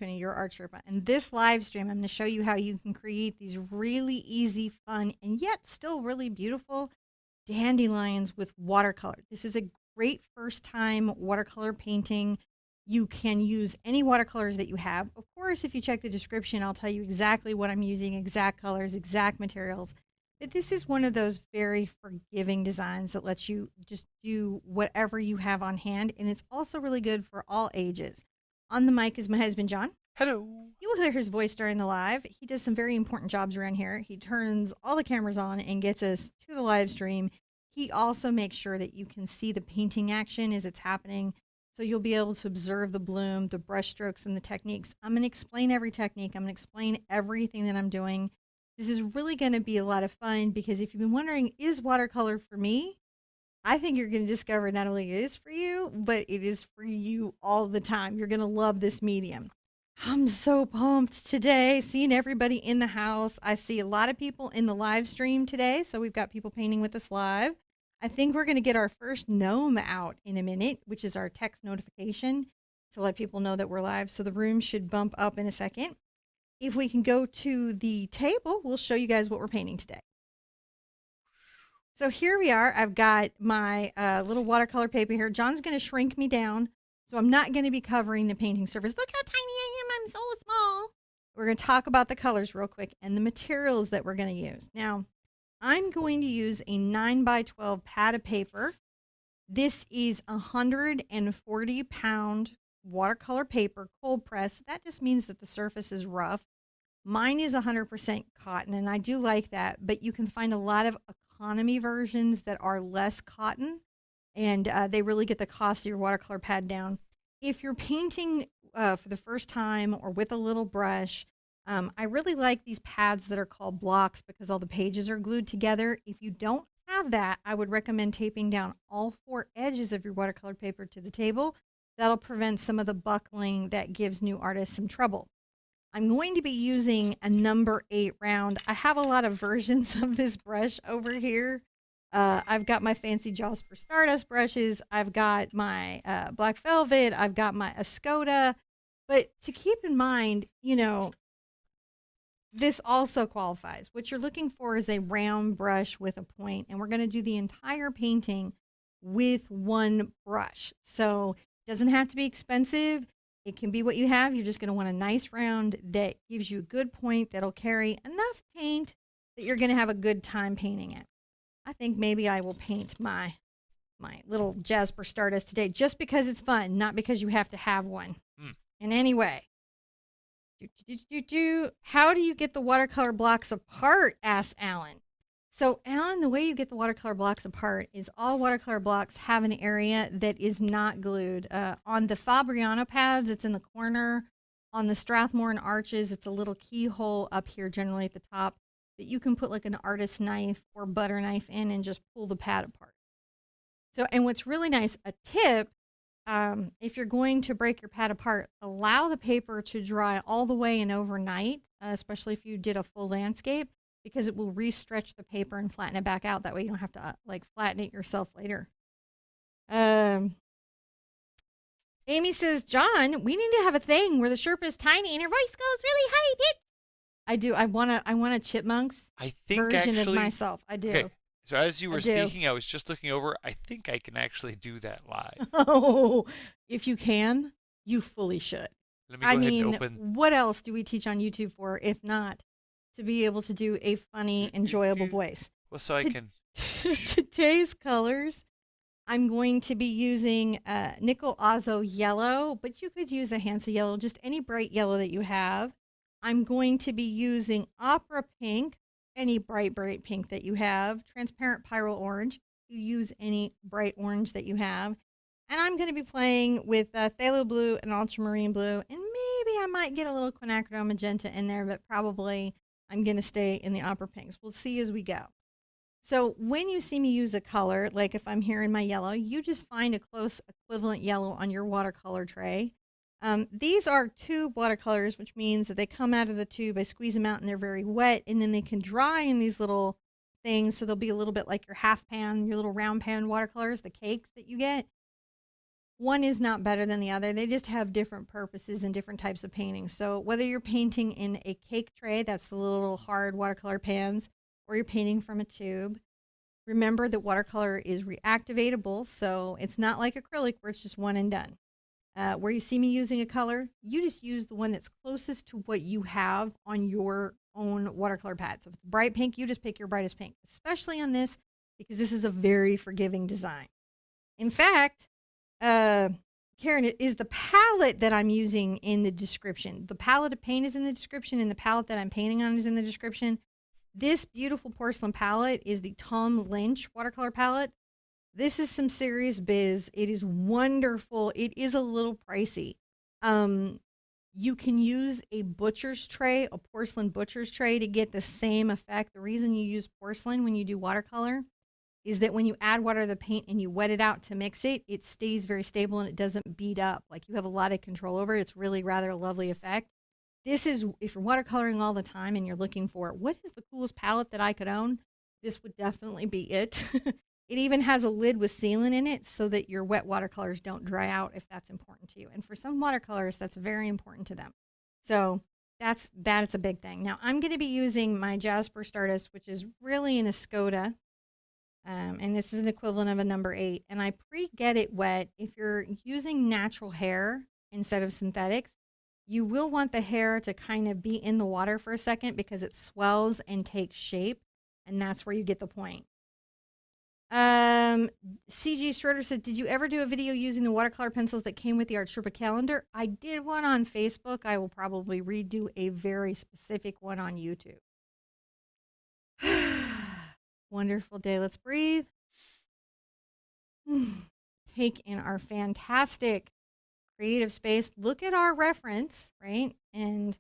Quinny, your Art Sherpa. And this live stream, I'm going to show you how you can create these really easy, fun, and yet still really beautiful dandelions with watercolor. This is a great first time watercolor painting. You can use any watercolors that you have. Of course, if you check the description, I'll tell you exactly what I'm using, exact colors, exact materials. But this is one of those very forgiving designs that lets you just do whatever you have on hand. And it's also really good for all ages. On the mic is my husband, John. Hello. You will hear his voice during the live. He does some very important jobs around here. He turns all the cameras on and gets us to the live stream. He also makes sure that you can see the painting action as it's happening. So you'll be able to observe the bloom, the brush strokes, and the techniques. I'm going to explain every technique. I'm going to explain everything that I'm doing. This is really going to be a lot of fun because if you've been wondering, is watercolor for me? I think you're going to discover not only it is for you, but it is for you all the time. You're going to love this medium. I'm so pumped today, seeing everybody in the house. I see a lot of people in the live stream today, so we've got people painting with us live. I think we're going to get our first gnome out in a minute, which is our text notification to let people know that we're live. So the room should bump up in a second. If we can go to the table, we'll show you guys what we're painting today. So here we are. I've got my little watercolor paper here. John's going to shrink me down, so I'm not going to be covering the painting surface. Look how tiny I am. I'm so small. We're going to talk about the colors real quick and the materials that we're going to use. Now, I'm going to use a 9x12 pad of paper. This is 140-pound watercolor paper, cold press. That just means that the surface is rough. Mine is 100% cotton, and I do like that, but you can find a lot of economy versions that are less cotton, and they really get the cost of your watercolor pad down. If you're painting for the first time or with a little brush, I really like these pads that are called blocks because all the pages are glued together. If you don't have that, I would recommend taping down all 4 edges of your watercolor paper to the table. That'll prevent some of the buckling that gives new artists some trouble. I'm going to be using a number 8 round. I have a lot of versions of this brush over here. I've got my fancy Jaws for Stardust brushes. I've got my Black Velvet. I've got my Escoda. But to keep in mind, you know, this also qualifies. What you're looking for is a round brush with a point, and we're going to do the entire painting with one brush. So it doesn't have to be expensive. It can be what you have. You're just going to want a nice round that gives you a good point that'll carry enough paint that you're going to have a good time painting it. I think maybe I will paint my little Jasper Stardust today just because it's fun, not because you have to have one. And anyway, how do you get the watercolor blocks apart? Asked Alan. So, Alan, the way you get the watercolor blocks apart is all watercolor blocks have an area that is not glued. On the Fabriano pads, it's in the corner. On the Strathmore and Arches, it's a little keyhole up here, generally at the top, that you can put like an artist knife or butter knife in and just pull the pad apart. So, and what's really nice, a tip, if you're going to break your pad apart, allow the paper to dry all the way and overnight, especially if you did a full landscape, because it will re-stretch the paper and flatten it back out. That way you don't have to like flatten it yourself later. Amy says, John, we need to have a thing where the Sherpa is tiny and her voice goes really high pitch. I do. I want a Chipmunks version of myself. I do. Okay. So as you were speaking, I was just looking over. I think I can actually do that live. Oh, if you can, you fully should. Let me go ahead and open. What else do we teach on YouTube for, if not to be able to do a funny, enjoyable voice? Well, so I can. Today's colors, I'm going to be using Nickel Azo Yellow, but you could use a Hansa Yellow, just any bright yellow that you have. I'm going to be using Opera Pink, any bright pink that you have. Transparent Pyrrole Orange, you use any bright orange that you have. And I'm going to be playing with Phthalo Blue and Ultramarine Blue, and maybe I might get a little Quinacridone Magenta in there, but probably I'm going to stay in the Opera Pinks. We'll see as we go. So when you see me use a color, like if I'm here in my yellow, you just find a close equivalent yellow on your watercolor tray. These are tube watercolors, which means that they come out of the tube. I squeeze them out and they're very wet, and then they can dry in these little things. So they'll be a little bit like your half pan, your little round pan watercolors, the cakes that you get. one is not better than the other. They just have different purposes and different types of painting. So whether you're painting in a cake tray, that's the little hard watercolor pans, or you're painting from a tube, remember that watercolor is reactivatable, so it's not like acrylic where it's just one and done. Where you see me using a color, you just use the one that's closest to what you have on your own watercolor pad. So if it's bright pink, you just pick your brightest pink, especially on this, because this is a very forgiving design. In fact, Karen, is the palette that I'm using in the description. The palette of paint is in the description, and the palette that I'm painting on is in the description. This beautiful porcelain palette is the Tom Lynch watercolor palette. This is some serious biz. It is wonderful. It is a little pricey. You can use a butcher's tray, a porcelain butcher's tray, to get the same effect. The reason you use porcelain when you do watercolor is that when you add water to the paint and you wet it out to mix it, it stays very stable and it doesn't beat up. Like, you have a lot of control over it. It's really rather a lovely effect. This is, if you're watercoloring all the time and you're looking for what is the coolest palette that I could own, this would definitely be it. It even has a lid with sealant in it so that your wet watercolors don't dry out if that's important to you. And for some watercolors, that's very important to them. So that's a big thing. Now, I'm going to be using my Jasper Stardust, which is really an Escoda. And this is an equivalent of a number 8. And I pre-get it wet. If you're using natural hair instead of synthetics, you will want the hair to kind of be in the water for a second because it swells and takes shape. And that's where you get the point. CG Schroeder said, did you ever do a video using the watercolor pencils that came with the Art Sherpa calendar? I did one on Facebook. I will probably redo a very specific one on YouTube. Wonderful day. Let's breathe. Take in our fantastic creative space. Look at our reference, right? And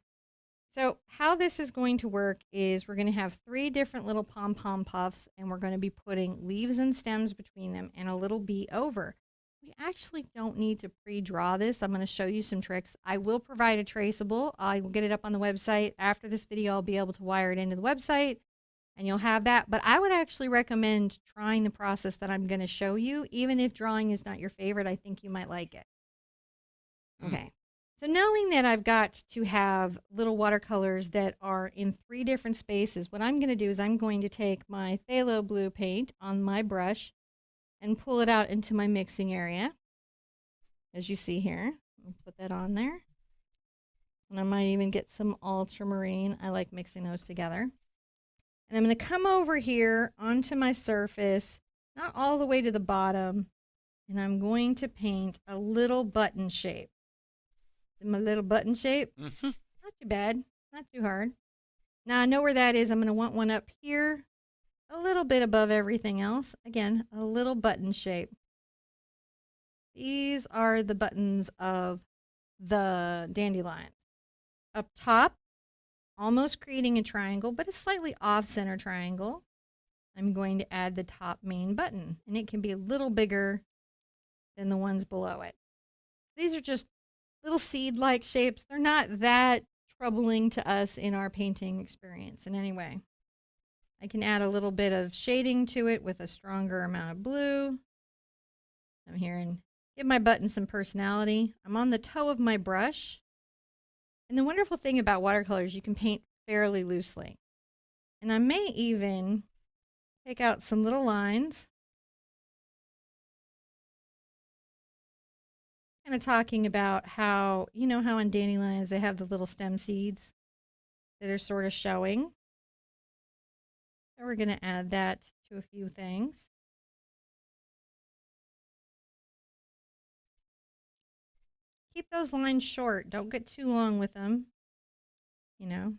so how this is going to work is we're going to have 3 different little pom-pom puffs, and we're going to be putting leaves and stems between them and a little bee over. We actually don't need to pre-draw this. I'm going to show you some tricks. I will provide a traceable. I will get it up on the website. After this video, I'll be able to wire it into the website, and you'll have that. But I would actually recommend trying the process that I'm going to show you. Even if drawing is not your favorite, I think you might like it. Okay. So knowing that I've got to have little watercolors that are in 3 different spaces, what I'm going to do is I'm going to take my Phthalo Blue paint on my brush and pull it out into my mixing area, as you see here. I'll put that on there. And I might even get some ultramarine. I like mixing those together. And I'm going to come over here onto my surface, not all the way to the bottom, and I'm going to paint a little button shape. My little button shape. Not too bad. Not too hard. Now I know where that is. I'm going to want one up here, a little bit above everything else. Again, a little button shape. These are the buttons of the dandelions. Up top, almost creating a triangle, but a slightly off-center triangle. I'm going to add the top main button, and it can be a little bigger than the ones below it. These are just little seed-like shapes. They're not that troubling to us in our painting experience in any way. I can add a little bit of shading to it with a stronger amount of blue. I'm here and give my button some personality. I'm on the toe of my brush. And the wonderful thing about watercolors, you can paint fairly loosely. And I may even take out some little lines. Kind of talking about how, you know how on dandelions they have the little stem seeds that are sort of showing. So we're going to add that to a few things. Keep those lines short. Don't get too long with them, you know.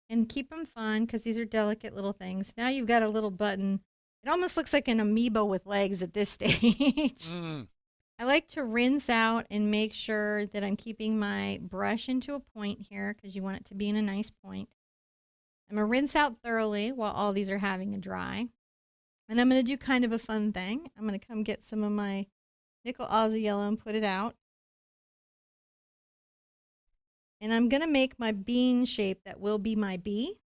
And keep them fun because these are delicate little things. Now you've got a little button. It almost looks like an amoeba with legs at this stage. I like to rinse out and make sure that I'm keeping my brush into a point here because you want it to be in a nice point. I'm going to rinse out thoroughly while all these are having a dry. And I'm going to do kind of a fun thing. I'm going to come get some of my nickel Azo Yellow and put it out. And I'm going to make my bean shape that will be my bee.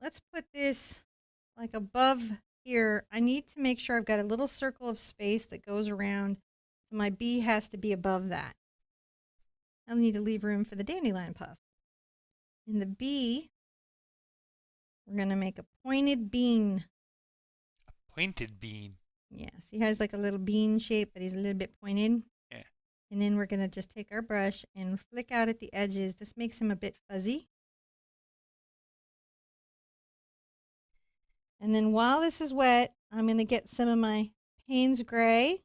Let's put this like above here. I need to make sure I've got a little circle of space that goes around So my B has to be above that. I'll need to leave room for the dandelion puff. In the B, we're going to make a pointed bean. A pointed bean. Yes, he has like a little bean shape, but he's a little bit pointed. Yeah. And then we're going to just take our brush and flick out at the edges. This makes him a bit fuzzy. And then while this is wet, I'm going to get some of my Payne's gray.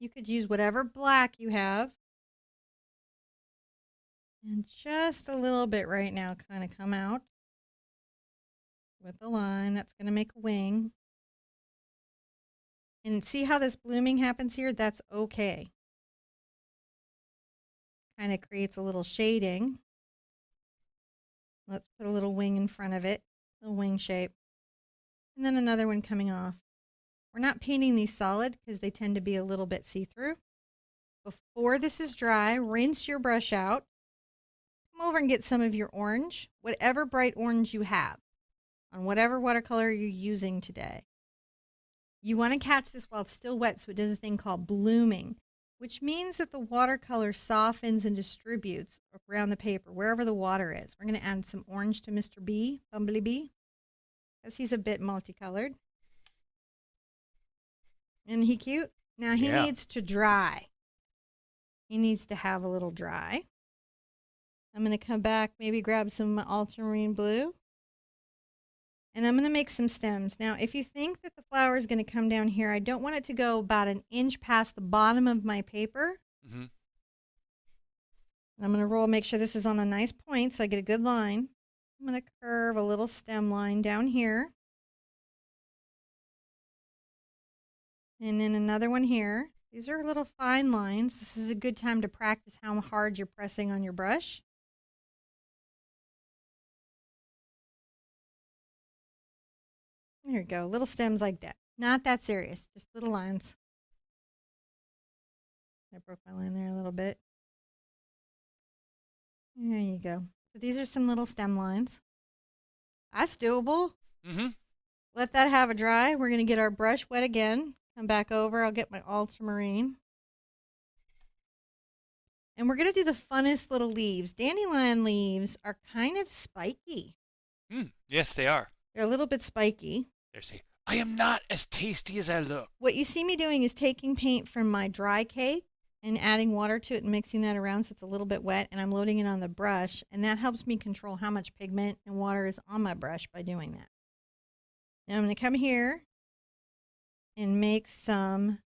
You could use whatever black you have. And just a little bit right now kind of come out with a line. That's going to make a wing. And see how this blooming happens here? That's okay. Kind of creates a little shading. Let's put a little wing in front of it, a little wing shape. And then another one coming off. We're not painting these solid because they tend to be a little bit see-through. Before this is dry, rinse your brush out. Come over and get some of your orange, whatever bright orange you have, on whatever watercolor you're using today. You want to catch this while it's still wet so it does a thing called blooming, which means that the watercolor softens and distributes around the paper, wherever the water is. We're going to add some orange to Mr. B, Bumblebee, because he's a bit multicolored. Isn't he cute? Now he needs to dry. He needs to have a little dry. I'm going to come back, maybe grab some Ultramarine Blue. And I'm going to make some stems. Now, if you think that the flower is going to come down here, I don't want it to go about an inch past the bottom of my paper. Mm-hmm. And I'm going to roll, make sure this is on a nice point so I get a good line. I'm going to curve a little stem line down here. And then another one here. These are little fine lines. This is a good time to practice how hard you're pressing on your brush. There you go, little stems like that. Not that serious, just little lines. I broke my line there a little bit. There you go. So these are some little stem lines. That's doable. Mm-hmm. Let that have a dry. We're going to get our brush wet again. Come back over. I'll get my ultramarine. And we're going to do the funnest little leaves. Dandelion leaves are kind of spiky. Yes, they are. They're a little bit spiky. They're saying, I am not as tasty as I look. What you see me doing is taking paint from my dry cake and adding water to it and mixing that around so it's a little bit wet, and I'm loading it on the brush, and that helps me control how much pigment and water is on my brush by doing that. Now I'm going to come here and make some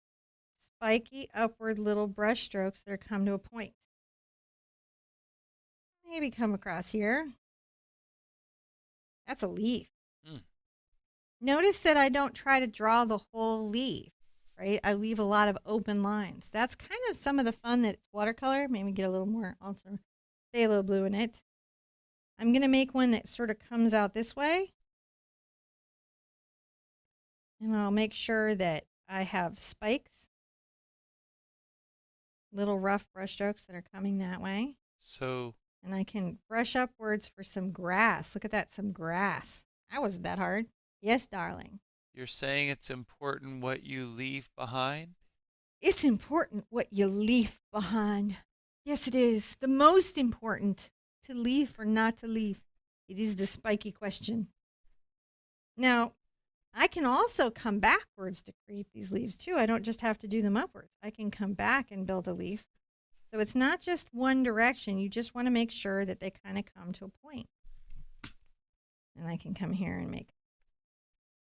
spiky upward little brush strokes that are come to a point. Maybe come across here. That's a leaf. Notice that I don't try to draw the whole leaf, right? I leave a lot of open lines. That's kind of some of the fun that it's watercolor. Maybe get a little more also phthalo blue in it. I'm going to make one that sort of comes out this way. And I'll make sure that I have spikes, little rough brush strokes that are coming that way. And I can brush upwards for some grass. Look at that, some grass. That wasn't that hard. Yes, darling. You're saying it's important what you leave behind? It's important what you leave behind. Yes, it is. The most important, to leave or not to leave. It is the spiky question. Now, I can also come backwards to create these leaves too. I don't just have to do them upwards. I can come back and build a leaf. So it's not just one direction. You just want to make sure that they kind of come to a point. And I can come here and make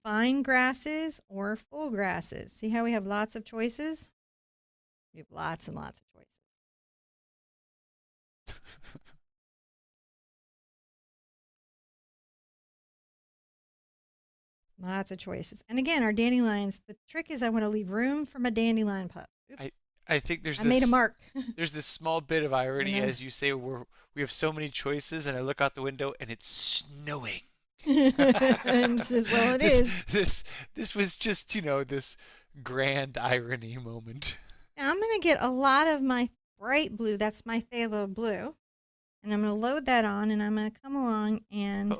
fine grasses or full grasses. See how we have lots of choices? We have lots and lots of choices. Lots of choices. And again, our dandelions, the trick is I want to leave room for my dandelion puff. Oops. I think there's I made a mark. There's this small bit of irony as you say we have so many choices, and I look out the window and it's snowing. And says, well, it is. This was just, this grand irony moment. Now I'm going to get a lot of my bright blue. That's my phthalo blue. And I'm going to load that on, and I'm going to come along and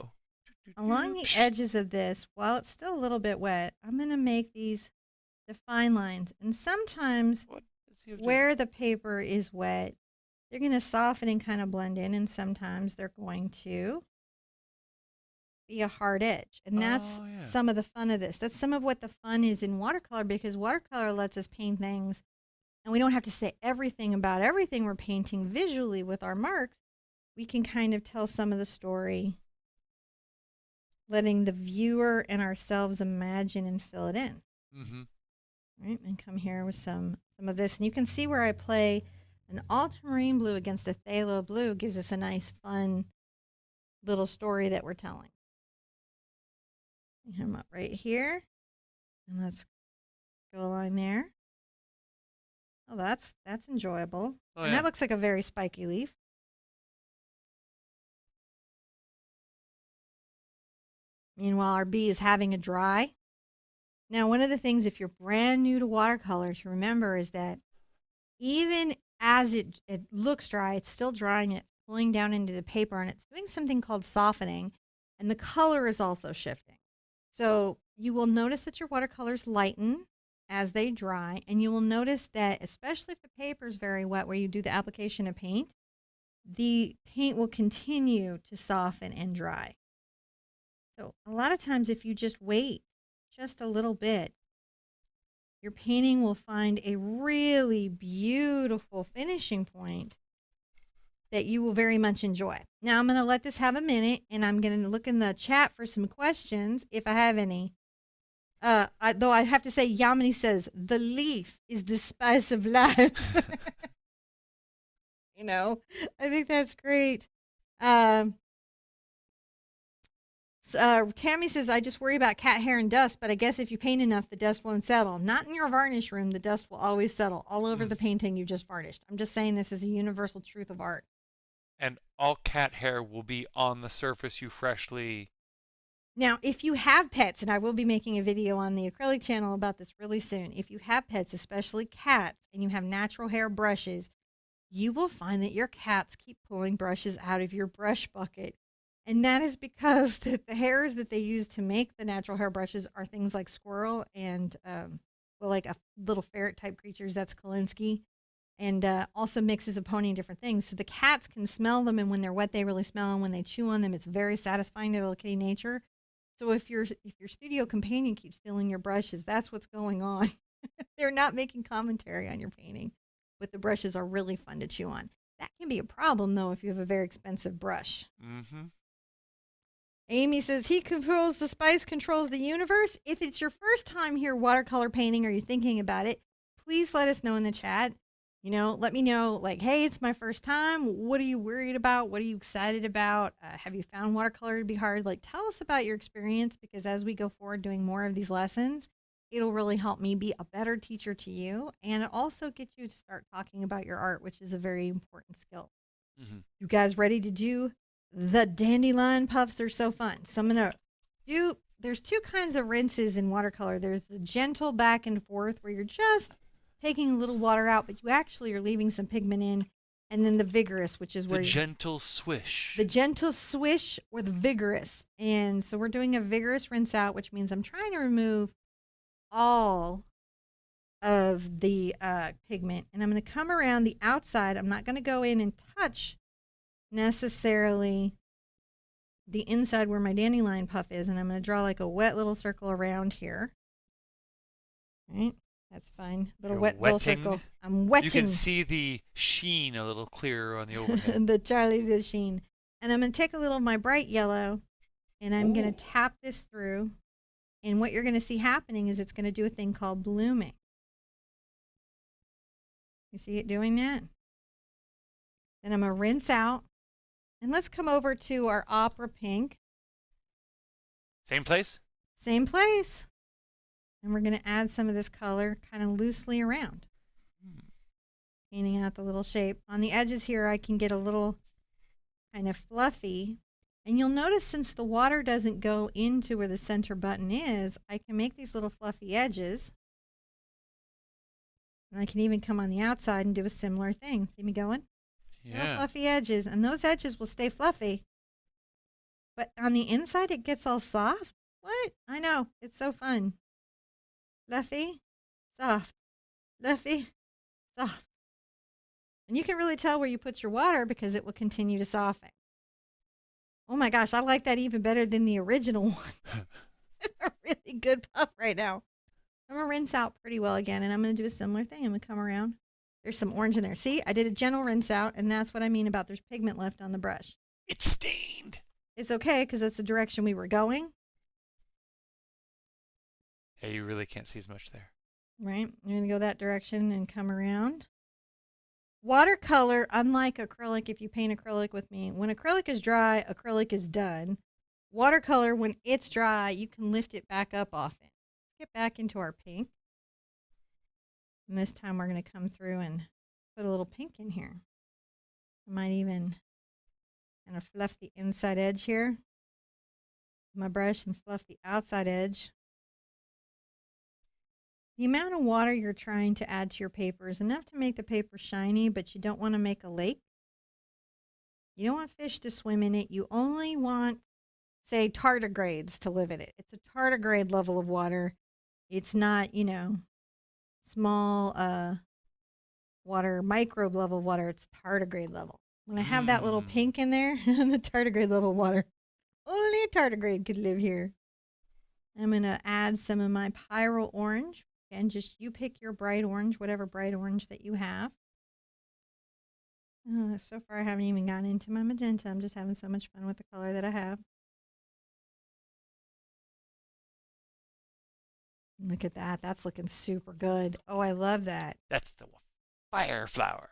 along the edges of this, while it's still a little bit wet, I'm going to make these define lines. And sometimes where the paper is wet, they're going to soften and kind of blend in, and sometimes they're going to be a hard edge. And that's some of the fun of this. That's some of what the fun is in watercolor, because watercolor lets us paint things, and we don't have to say everything about everything we're painting visually with our marks. We can kind of tell some of the story, letting the viewer and ourselves imagine and fill it in. Mm-hmm. Right, and come here with some of this. And you can see where I play an ultramarine blue against a phthalo blue. Gives us a nice, fun little story that we're telling. Him up right here, and let's go along there. Oh, that's enjoyable. And that looks like a very spiky leaf. Meanwhile, our bee is having a dry. Now, one of the things, if you're brand new to watercolor, to remember is that even as it looks dry, it's still drying, and it's pulling down into the paper, and it's doing something called softening, and the color is also shifting. So you will notice that your watercolors lighten as they dry, and you will notice that, especially if the paper is very wet where you do the application of paint, the paint will continue to soften and dry. So a lot of times if you just wait just a little bit, your painting will find a really beautiful finishing point that you will very much enjoy. Now I'm going to let this have a minute, and I'm going to look in the chat for some questions if I have any. Though I have to say, Yamini says, the leaf is the spice of life. You know, I think that's great. Tammy says, I just worry about cat hair and dust, but I guess if you paint enough, the dust won't settle. Not in your varnish room. The dust will always settle all over the painting you just varnished. I'm just saying this is a universal truth of art. And all cat hair will be on the surface you freshly... Now, if you have pets, and I will be making a video on the acrylic channel about this really soon, if you have pets, especially cats, and you have natural hair brushes, you will find that your cats keep pulling brushes out of your brush bucket. And that is because the hairs that they use to make the natural hair brushes are things like squirrel and, like a little ferret type creatures. That's Kolinsky. And also mixes of pony and different things. So the cats can smell them, and when they're wet, they really smell them. When they chew on them, it's very satisfying to little kitty nature. So if your studio companion keeps stealing your brushes, that's what's going on. They're not making commentary on your painting, but the brushes are really fun to chew on. That can be a problem, though, if you have a very expensive brush. Mm-hmm. Amy says, he controls the spice, controls the universe. If it's your first time here watercolor painting or you're thinking about it, please let us know in the chat. You know, let me know, like, hey, it's my first time. What are you worried about? What are you excited about? Have you found watercolor to be hard? Like, tell us about your experience, because as we go forward doing more of these lessons, it'll really help me be a better teacher to you. And it also gets you to start talking about your art, which is a very important skill. Mm-hmm. You guys ready to do the dandelion puffs? Are so fun. So I'm going to do, there's two kinds of rinses in watercolor. There's the gentle back and forth where you're just taking a little water out, but you actually are leaving some pigment in, and then the vigorous, which is where the gentle swish. The gentle swish or the vigorous. And so we're doing a vigorous rinse out, which means I'm trying to remove all of the pigment, and I'm going to come around the outside. I'm not going to go in and touch necessarily the inside where my dandelion puff is, and I'm going to draw like a wet little circle around here. All right. That's fine. Little wet little circle. I'm wetting. You can see the sheen a little clearer on the overhead. the sheen. And I'm going to take a little of my bright yellow, and I'm going to tap this through. And what you're going to see happening is it's going to do a thing called blooming. You see it doing that? Then I'm going to rinse out. And let's come over to our opera pink. Same place? Same place. And we're going to add some of this color kind of loosely around. Painting out the little shape. On the edges here, I can get a little kind of fluffy. And you'll notice since the water doesn't go into where the center button is, I can make these little fluffy edges. And I can even come on the outside and do a similar thing. See me going? Yeah. Little fluffy edges. And those edges will stay fluffy. But on the inside, it gets all soft. What? I know. It's so fun. Fluffy, soft, fluffy, soft. And you can really tell where you put your water because it will continue to soften. Oh my gosh, I like that even better than the original one. It's a really good puff right now. I'm going to rinse out pretty well again, and I'm going to do a similar thing. I'm going to come around. There's some orange in there. See, I did a gentle rinse out, and that's what I mean about there's pigment left on the brush. It's stained. It's okay because that's the direction we were going. Yeah, you really can't see as much there. Right? I'm going to go that direction and come around. Watercolor, unlike acrylic, if you paint acrylic with me, when acrylic is dry, acrylic is done. Watercolor, when it's dry, you can lift it back up off it. Let's get back into our pink. And this time we're going to come through and put a little pink in here. I might even kind of fluff the inside edge here with my brush and fluff the outside edge. The amount of water you're trying to add to your paper is enough to make the paper shiny, but you don't want to make a lake. You don't want fish to swim in it. You only want, say, tardigrades to live in it. It's a tardigrade level of water. It's not, you know, small water, microbe level water. It's tardigrade level. When I have that little pink in there, the tardigrade level water, only a tardigrade could live here. I'm going to add some of my Pyrrole orange. Again, just you pick your bright orange, whatever bright orange that you have. So far, I haven't even gotten into my magenta. I'm just having so much fun with the color that I have. Look at that. That's looking super good. Oh, I love that. That's the fire flower.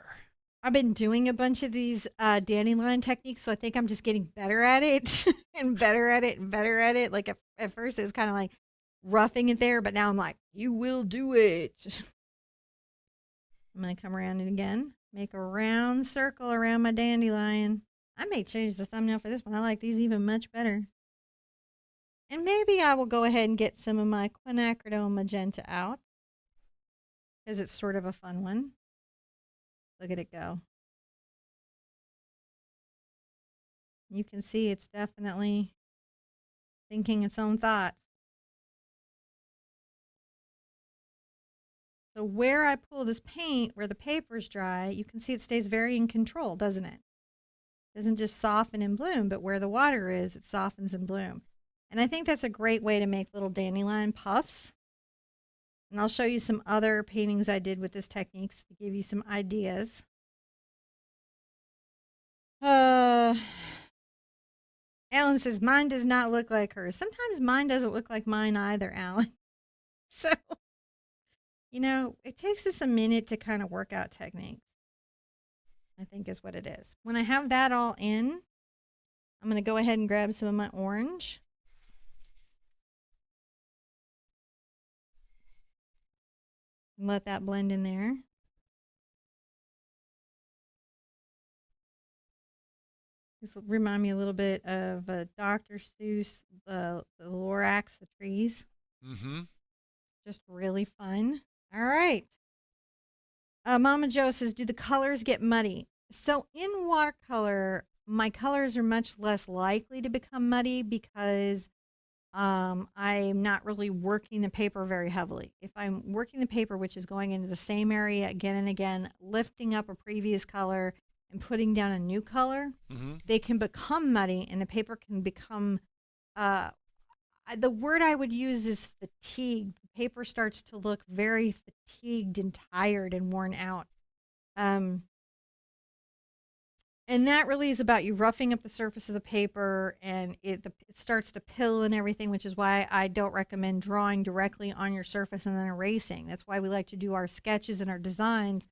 I've been doing a bunch of these dandelion techniques, so I think I'm just getting better at it and better at it and better at it. Like at first, it was kind of like roughing it there, but now I'm like, you will do it. I'm going to come around it again. Make a round circle around my dandelion. I may change the thumbnail for this one. I like these even much better. And maybe I will go ahead and get some of my Quinacridone Magenta out because it's sort of a fun one. Look at it go. You can see it's definitely thinking its own thoughts. So where I pull this paint, where the paper's dry, you can see it stays very in control, doesn't it? It doesn't just soften and bloom, but where the water is, it softens and bloom. And I think that's a great way to make little dandelion puffs. And I'll show you some other paintings I did with this technique to give you some ideas. Alan says, mine does not look like hers. Sometimes mine doesn't look like mine either, Alan. So, you know, it takes us a minute to kind of work out techniques, I think is what it is. When I have that all in, I'm going to go ahead and grab some of my orange. And let that blend in there. This will remind me a little bit of Dr. Seuss, the Lorax, the trees. Mm-hmm. Just really fun. All right. Mama Jo says, do the colors get muddy? So in watercolor, my colors are much less likely to become muddy because I'm not really working the paper very heavily. If I'm working the paper, which is going into the same area again and again, lifting up a previous color and putting down a new color, they can become muddy and the paper can become, the word I would use is fatigued. The paper starts to look very fatigued and tired and worn out. And that really is about you roughing up the surface of the paper, and it starts to pill and everything, which is why I don't recommend drawing directly on your surface and then erasing. That's why we like to do our sketches and our designs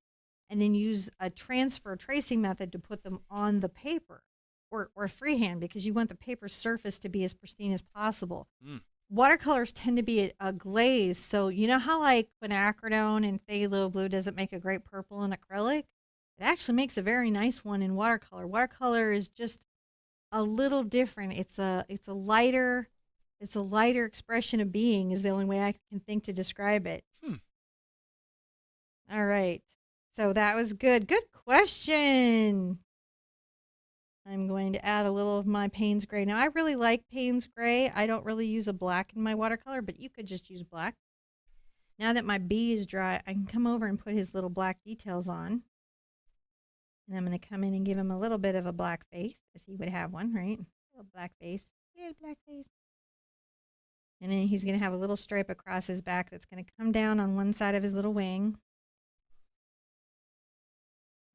and then use a transfer tracing method to put them on the paper or freehand, because you want the paper surface to be as pristine as possible. Watercolors tend to be a glaze. So you know how like quinacridone and phthalo blue doesn't make a great purple in acrylic? It actually makes a very nice one in watercolor. Watercolor is just a little different. It's a lighter expression of being is the only way I can think to describe it. All right. So that was good. Good question. I'm going to add a little of my Payne's gray. Now I really like Payne's gray. I don't really use a black in my watercolor, but you could just use black. Now that my bee is dry, I can come over and put his little black details on. And I'm going to come in and give him a little bit of a black face, as he would have one, right? A little black face. Yay, black face. And then he's going to have a little stripe across his back that's going to come down on one side of his little wing.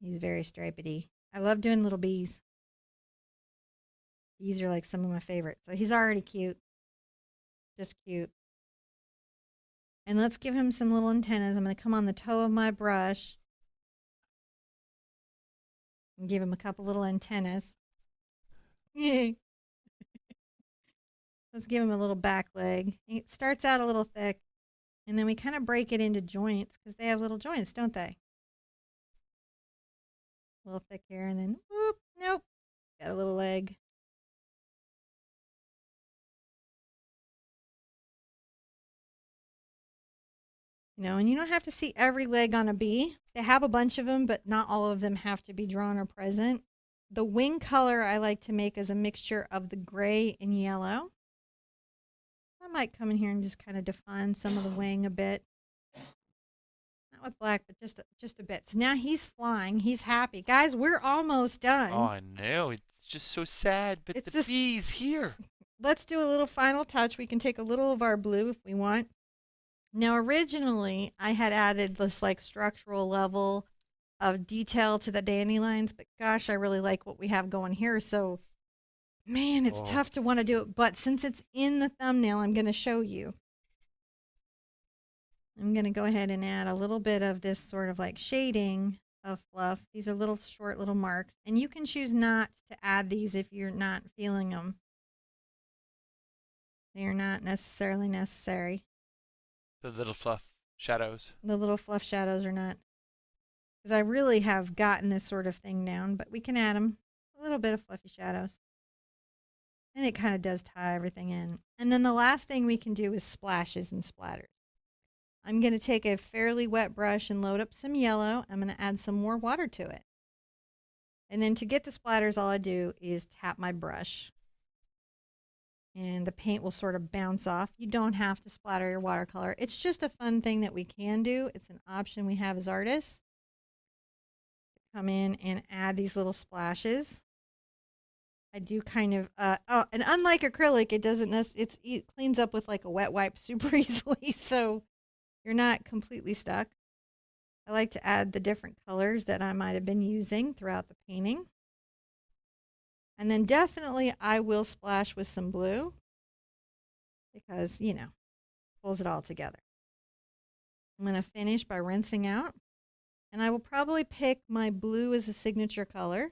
He's very stripedy. I love doing little bees. Bees are like some of my favorites. So he's already cute. Just cute. And let's give him some little antennas. I'm going to come on the toe of my brush and give him a couple little antennas. Let's give him a little back leg. It starts out a little thick, and then we kind of break it into joints because they have little joints, don't they? A little thick here, and then, whoop, nope, got a little leg. You know, and you don't have to see every leg on a bee. They have a bunch of them, but not all of them have to be drawn or present. The wing color I like to make is a mixture of the gray and yellow. I might come in here and just kind of define some of the wing a bit. Not with black, but just a bit. So now he's flying. He's happy. Guys, we're almost done. Oh, I know. It's just so sad, but the bee's here. Let's do a little final touch. We can take a little of our blue if we want. Now, originally, I had added this like structural level of detail to the dandelions, but gosh, I really like what we have going here. So, man, it's tough to want to do it. But since it's in the thumbnail, I'm going to show you. I'm going to go ahead and add a little bit of this sort of like shading of fluff. These are little short little marks, and you can choose not to add these if you're not feeling them. They are not necessarily necessary. The little fluff shadows. The little fluff shadows are not. Because I really have gotten this sort of thing down, but we can add them. A little bit of fluffy shadows. And it kind of does tie everything in. And then the last thing we can do is splashes and splatters. I'm going to take a fairly wet brush and load up some yellow. I'm going to add some more water to it. And then to get the splatters, all I do is tap my brush. And the paint will sort of bounce off. You don't have to splatter your watercolor. It's just a fun thing that we can do. It's an option we have as artists. Come in and add these little splashes. I do kind of, and unlike acrylic, it cleans up with like a wet wipe super easily, so you're not completely stuck. I like to add the different colors that I might have been using throughout the painting. And then definitely I will splash with some blue because, you know, pulls it all together. I'm going to finish by rinsing out. And I will probably pick my blue as a signature color.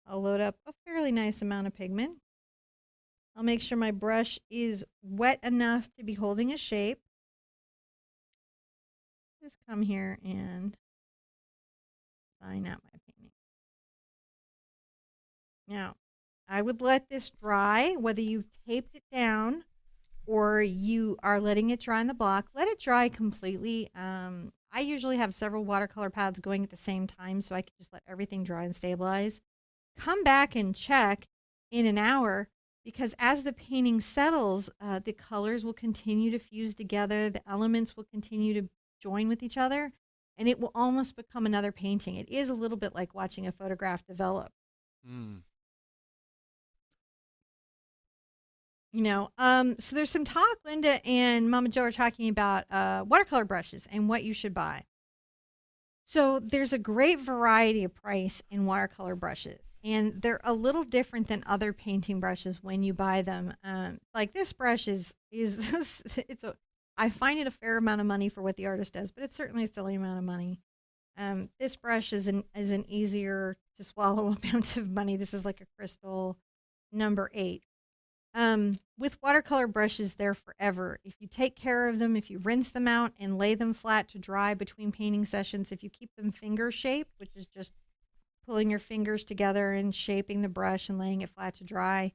I'll load up a fairly nice amount of pigment. I'll make sure my brush is wet enough to be holding a shape. Just come here and sign out my painting. Now, I would let this dry, whether you've taped it down or you are letting it dry in the block. Let it dry completely. I usually have several watercolor pads going at the same time, so I can just let everything dry and stabilize. Come back and check in an hour, because as the painting settles, the colors will continue to fuse together, the elements will continue to join with each other, and it will almost become another painting. It is a little bit like watching a photograph develop. You know, so there's some talk. Linda and Mama Jo are talking about watercolor brushes and what you should buy. So there's a great variety of price in watercolor brushes, and they're a little different than other painting brushes when you buy them. Like this brush is I find it a fair amount of money for what the artist does, but it's certainly a silly amount of money. This brush is an easier to swallow amount of money. This is like a crystal number 8. With watercolor brushes, they're forever. If you take care of them, if you rinse them out and lay them flat to dry between painting sessions, if you keep them finger shaped, which is just pulling your fingers together and shaping the brush and laying it flat to dry,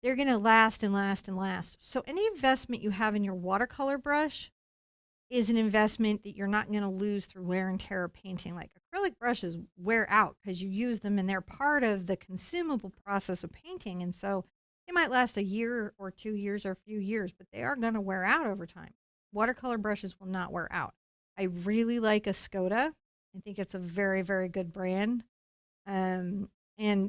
they're going to last and last and last. So any investment you have in your watercolor brush is an investment that you're not going to lose through wear and tear of painting. Like acrylic brushes wear out because you use them and they're part of the consumable process of painting. And so they might last a year or 2 years or a few years, but they are going to wear out over time. Watercolor brushes will not wear out. I really like Escoda. I think it's a very, very good brand. And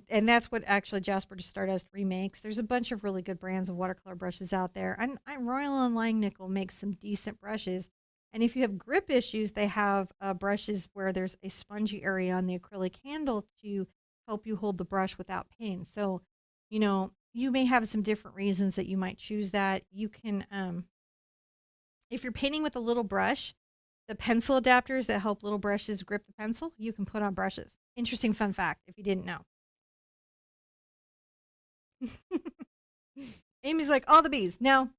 that's what actually Jasper Stardust remakes. There's a bunch of really good brands of watercolor brushes out there. And Royal and Langnickel makes some decent brushes. And if you have grip issues, they have brushes where there's a spongy area on the acrylic handle to help you hold the brush without pain. So, you may have some different reasons that you might choose that. You can, if you're painting with a little brush, the pencil adapters that help little brushes grip the pencil, you can put on brushes. Interesting fun fact if you didn't know. Amy's like, all the bees. Now,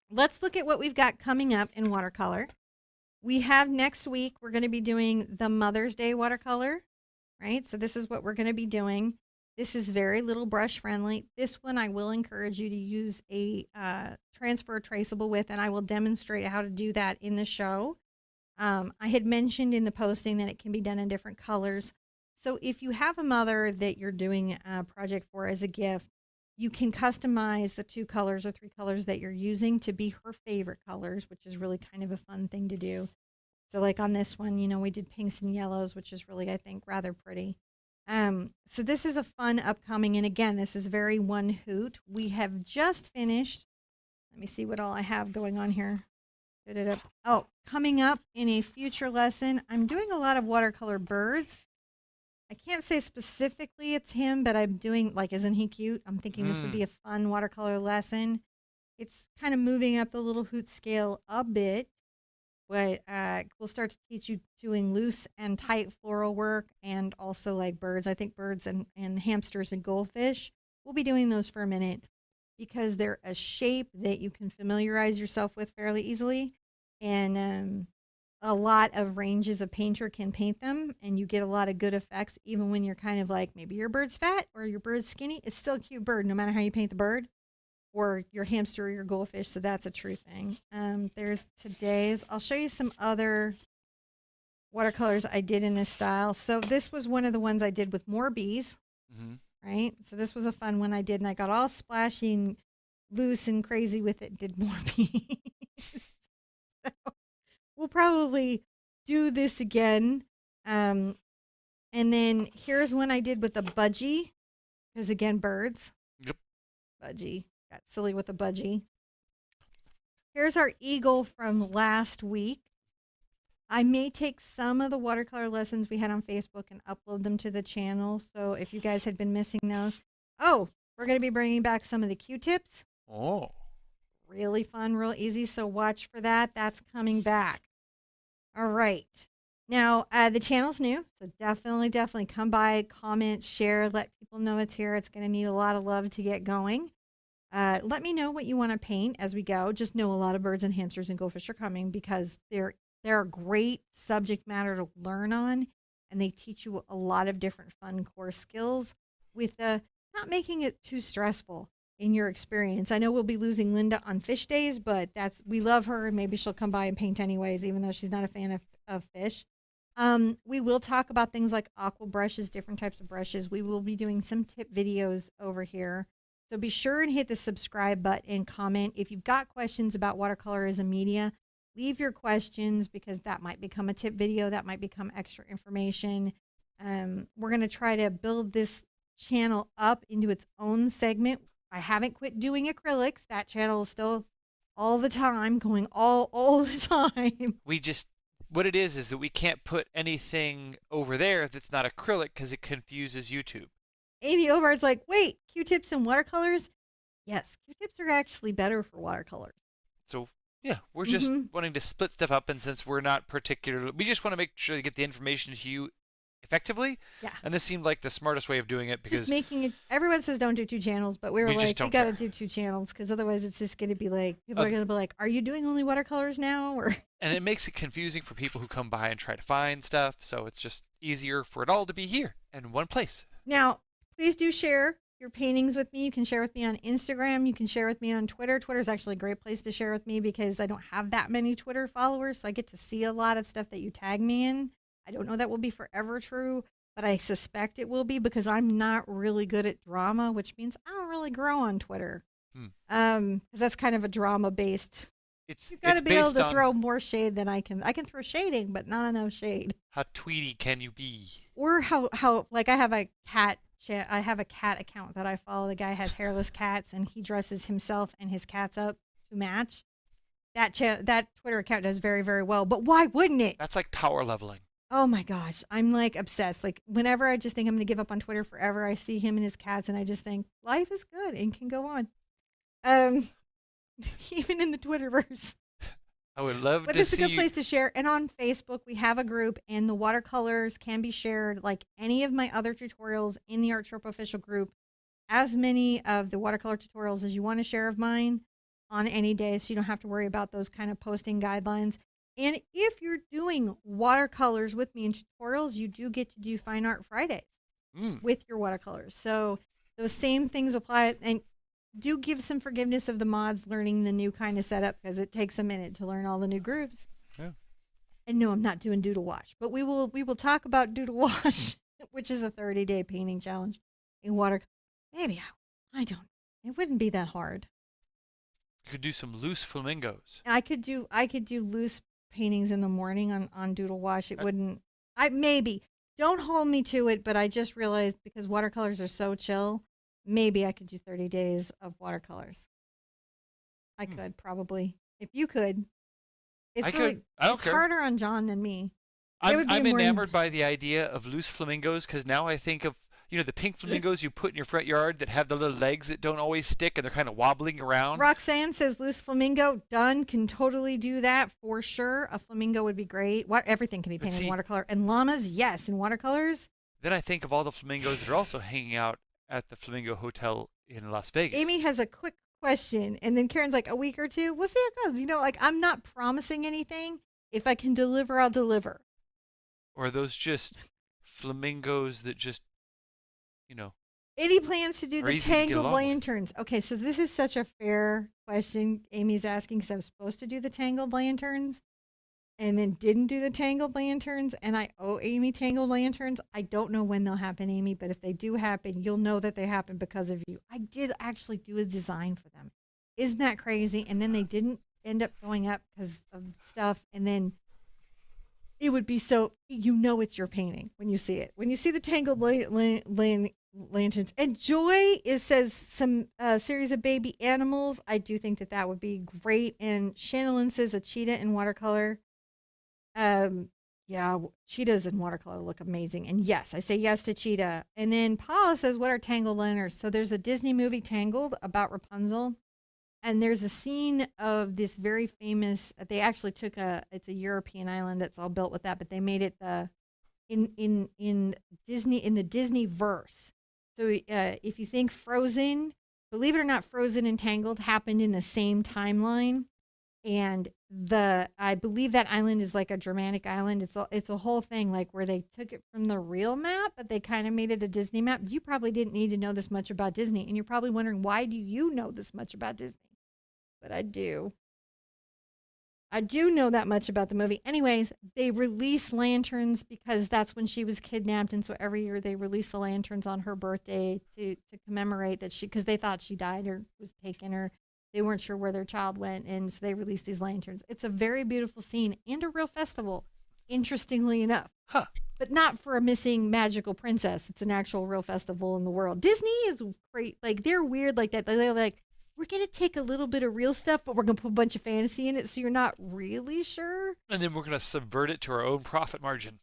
let's look at what we've got coming up in watercolor. We have next week, we're going to be doing the Mother's Day watercolor, right? So this is what we're going to be doing. This is very little brush friendly. This one I will encourage you to use a transfer traceable with, and I will demonstrate how to do that in the show. I had mentioned in the posting that it can be done in different colors. So if you have a mother that you're doing a project for as a gift, you can customize the 2 colors or 3 colors that you're using to be her favorite colors, which is really kind of a fun thing to do. So like on this one, we did pinks and yellows, which is really, I think, rather pretty. So this is a fun upcoming, and again, this is very one hoot. We have just finished. Let me see what all I have going on here. Oh, coming up in a future lesson, I'm doing a lot of watercolor birds. I can't say specifically it's him, but I'm doing, like, isn't he cute? I'm thinking this would be a fun watercolor lesson. It's kind of moving up the little hoot scale a bit, but we'll start to teach you doing loose and tight floral work and also like birds. I think birds and hamsters and goldfish. We'll be doing those for a minute because they're a shape that you can familiarize yourself with fairly easily. And a lot of ranges of painter can paint them, and you get a lot of good effects even when you're kind of like, maybe your bird's fat or your bird's skinny. It's still a cute bird no matter how you paint the bird, or your hamster or your goldfish. So that's a true thing. There's today's. I'll show you some other watercolors I did in this style. So this was one of the ones I did with more bees, right? So this was a fun one I did, and I got all splashing loose and crazy with it, did more bees. So we'll probably do this again. And then here's one I did with a budgie, because again, birds. Yep. Budgie. Got silly with a budgie. Here's our eagle from last week. I may take some of the watercolor lessons we had on Facebook and upload them to the channel. So if you guys had been missing those. Oh, we're going to be bringing back some of the Q-tips. Oh. Really fun, real easy. So watch for that. That's coming back. All right. Now, the channel's new, so definitely come by, comment, share, let people know it's here. It's going to need a lot of love to get going. Let me know what you want to paint as we go. Just know a lot of birds and hamsters and goldfish are coming because they're a great subject matter to learn on, and they teach you a lot of different fun core skills with not making it too stressful in your experience. I know we'll be losing Linda on fish days, but we love her, and maybe she'll come by and paint anyways, even though she's not a fan of fish. We will talk about things like aqua brushes, different types of brushes. We will be doing some tip videos over here. So be sure and hit the subscribe button and comment. If you've got questions about watercolor as a media, leave your questions because that might become a tip video. That might become extra information. We're going to try to build this channel up into its own segment. I haven't quit doing acrylics. That channel is still all the time, going all the time. What it is that we can't put anything over there that's not acrylic because it confuses YouTube. Amy Overart's like, wait, Q-tips and watercolors? Yes, Q-tips are actually better for watercolors. So, yeah, we're just wanting to split stuff up, and since we're not particularly, we just want to make sure to get the information to you effectively. Yeah. And this seemed like the smartest way of doing it because just making it, everyone says don't do 2 channels, but we were like, we got to do 2 channels because otherwise it's just going to be like, people are going to be like, are you doing only watercolors now? Or and it makes it confusing for people who come by and try to find stuff. So it's just easier for it all to be here in one place. Now, please do share your paintings with me. You can share with me on Instagram. You can share with me on Twitter. Twitter is actually a great place to share with me because I don't have that many Twitter followers, so I get to see a lot of stuff that you tag me in. I don't know that will be forever true, but I suspect it will be because I'm not really good at drama, which means I don't really grow on Twitter. Because that's kind of a drama-based You've got it's to be able based to on throw more shade than I can. I can throw shading, but not enough shade. how tweedy can you be? Or how like I have a cat account that I follow. The guy has hairless cats, and he dresses himself and his cats up to match. That Twitter account does very, very well. But why wouldn't it? That's like power leveling. Oh my gosh, I'm like obsessed. Like whenever I just think I'm going to give up on Twitter forever, I see him and his cats, and I just think life is good and can go on. Even in the Twitterverse. I would love but to it's see. a good place to share. And on Facebook, we have a group, and the watercolors can be shared like any of my other tutorials in the Art Sherpa official group. As many of the watercolor tutorials as you want to share of mine on any day, so you don't have to worry about those kind of posting guidelines. And if you're doing watercolors with me in tutorials, you do get to do Fine Art Fridays with your watercolors. So those same things apply. And do give some forgiveness of the mods learning the new kind of setup, because it takes a minute to learn all the new grooves. Yeah. And no, I'm not doing Doodle Wash, but we will talk about Doodle Wash, which is a 30-day painting challenge in water. Maybe I don't. It wouldn't be that hard. You could do some loose flamingos. I could do loose paintings in the morning on Doodle Wash. It wouldn't. Maybe don't hold me to it, but I just realized because watercolors are so chill. Maybe I could do 30 days of watercolors. I could probably. If you could. I don't care. Harder on John than me. I'm enamored by the idea of loose flamingos, because now I think of, the pink flamingos you put in your front yard that have the little legs that don't always stick and they're kind of wobbling around. Roxanne says loose flamingo. Done. Can totally do that for sure. A flamingo would be great. Everything can be painted in watercolor. And llamas, yes, in watercolors. Then I think of all the flamingos that are also hanging out at the Flamingo Hotel in Las Vegas. Amy has a quick question, and then Karen's like, a week or two? We'll see how it goes. I'm not promising anything. If I can deliver, I'll deliver. Or are those just flamingos that just, Any plans to do the tangled lanterns? Okay, so this is such a fair question Amy's asking, because I was supposed to do the tangled lanterns and then didn't do the tangled lanterns, and I owe Amy tangled lanterns. I don't know when they'll happen, Amy, but if they do happen, you'll know that they happen because of you. I did actually do a design for them. Isn't that crazy? And then they didn't end up going up because of stuff, and then it would be so, it's your painting when you see it. When you see the tangled lanterns. And Joy says some series of baby animals. I do think that would be great. And Shannon says a cheetah in watercolor. Yeah, cheetahs in watercolor look amazing. And yes, I say yes to cheetah. And then Paula says, what are tangled lanterns? So there's a Disney movie, Tangled, about Rapunzel. And there's a scene of this very famous, they actually took it's a European island that's all built with that, but they made it in Disney, in the Disney verse. So if you think Frozen, believe it or not, Frozen and Tangled happened in the same timeline. And I believe that island is like a Germanic island. It's a whole thing, like where they took it from the real map, but they kind of made it a Disney map. You probably didn't need to know this much about Disney, and you're probably wondering, why do you know this much about Disney? But I do. I do know that much about the movie. Anyways, they release lanterns because that's when she was kidnapped, and so every year they release the lanterns on her birthday to commemorate that because they thought she died or was taken, or they weren't sure where their child went, and so they released these lanterns. It's a very beautiful scene and a real festival, interestingly enough. Huh. But not for a missing magical princess. It's an actual real festival in the world. Disney is great. Like, they're weird like that. They're like, we're going to take a little bit of real stuff, but we're going to put a bunch of fantasy in it, so you're not really sure. And then we're going to subvert it to our own profit margin.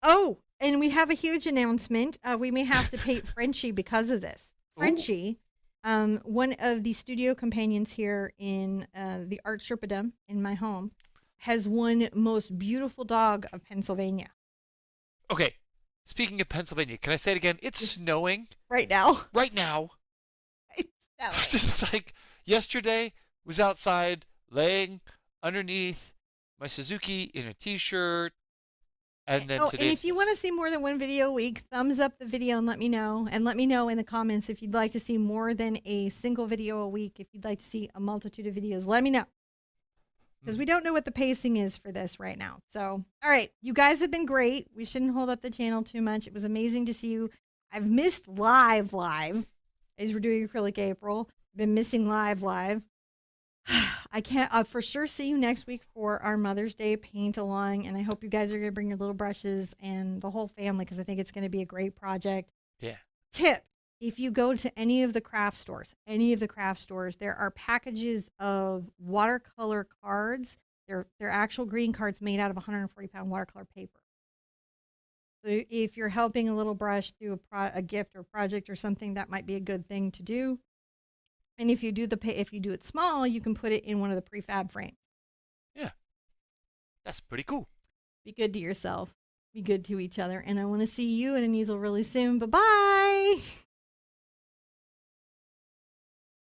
Oh, and we have a huge announcement. We may have to pay Frenchie because of this. Frenchie, one of the studio companions here in the Art Sherpa Dome in my home, has won most beautiful dog of Pennsylvania. Okay, speaking of Pennsylvania, can I say it again? It's snowing. Right now. Right now. It's just like yesterday, was outside laying underneath my Suzuki in a t-shirt, and then today. And if you want to see more than one video a week, thumbs up the video and let me know. And let me know in the comments if you'd like to see more than a single video a week. If you'd like to see a multitude of videos, let me know. Because we don't know what the pacing is for this right now. So, all right, you guys have been great. We shouldn't hold up the channel too much. It was amazing to see you. I've missed live. As we're doing acrylic April. Been missing live. I can't. I'll for sure see you next week for our Mother's Day paint along, and I hope you guys are going to bring your little brushes and the whole family because I think it's going to be a great project. Yeah. Tip: if you go to any of the craft stores, there are packages of watercolor cards. They're actual green cards made out of 140-pound watercolor paper. So if you're helping a little brush do a gift or project or something, that might be a good thing to do. And if you do it small, you can put it in one of the prefab frames. Yeah. That's pretty cool. Be good to yourself. Be good to each other. And I want to see you and an easel really soon. Bye-bye.